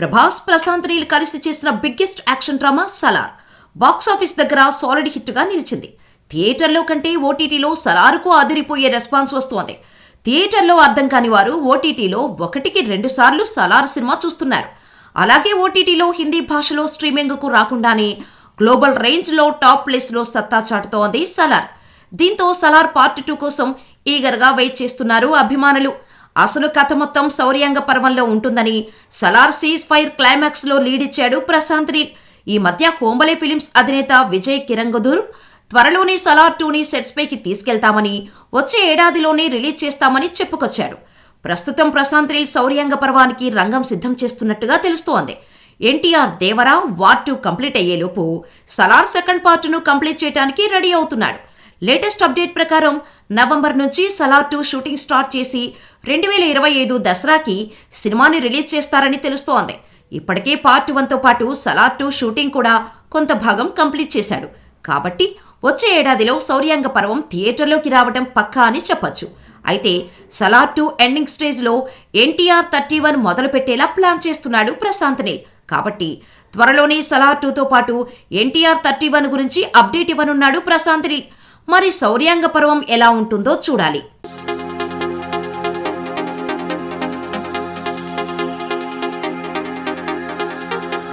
ప్రభాస్ ప్రశాంత్ నీల్ కలిసి చేసిన biggest action drama Salaar box office దగ్గర సాలిడ్ హిట్ గా నిలిచింది. థియేటర్లో కంటే ఓటీటీలో సలార్కు అదిరిపోయే రెస్పాన్స్ వస్తోంది. థియేటర్లో అర్థం కాని వారు ఓటీటీలో 1-2 సార్లు సలార్ సినిమా చూస్తున్నారు. అలాగే ఓటీటీలో హిందీ భాషలో స్ట్రీమింగ్కు రాకుండానే గ్లోబల్ రేంజ్లో టాప్ ప్లేస్లో సత్తా చాటుతోంది సలార్. దీంతో సలార్ పార్ట్ 2 కోసం ఈగర్గా వెయిట్ చేస్తున్నారు అభిమానులు. అసలు కథ మొత్తం శౌర్యాంగ పర్వంలో ఉంటుందని సలార్ సీజ్ ఫైర్ క్లైమాక్స్ లో లీడ్ ఇచ్చాడు ప్రశాంత్ నీల్. ఈ మధ్య హోంబలే ఫిలిమ్స్ అధినేత విజయ్ కిరంగదూర్ త్వరలోనే సలార్ 2ని సెట్స్ పైకి తీసుకెళ్తామని, వచ్చే ఏడాదిలోనే రిలీజ్ చేస్తామని చెప్పుకొచ్చాడు. ప్రస్తుతం ప్రశాంత్ నీల్ శౌర్యాంగ పర్వానికి రంగం సిద్ధం చేస్తున్నట్టుగా తెలుస్తోంది. ఎన్టీఆర్ దేవరా వార్ 2 కంప్లీట్ అయ్యేలోపు సలార్ సెకండ్ పార్ట్ను కంప్లీట్ చేయడానికి రెడీ అవుతున్నాడు. లేటెస్ట్ అప్డేట్ ప్రకారం నవంబర్ నుంచి సలార్ 2 షూటింగ్ స్టార్ట్ చేసి 2025 దసరాకి సినిమాని రిలీజ్ చేస్తారని తెలుస్తోంది. ఇప్పటికే పార్ట్ 1తో పాటు సలార్ 2 షూటింగ్ కూడా కొంత భాగం కంప్లీట్ చేశాడు. కాబట్టి వచ్చే ఏడాదిలో శౌర్యాంగ పర్వం థియేటర్లోకి రావడం పక్కా అని చెప్పొచ్చు. అయితే సలార్ 2 ఎండింగ్ స్టేజ్లో ఎన్టీఆర్ 31 మొదలు పెట్టేలా ప్లాన్ చేస్తున్నాడు ప్రశాంత్ నీల్. కాబట్టి త్వరలోనే సలార్ 2తో పాటు ఎన్టీఆర్ 31 గురించి అప్డేట్ ఇవ్వనున్నాడు ప్రశాంత్ నీల్. మరి శౌర్యాంగ పర్వం ఎలా ఉంటుందో చూడాలి.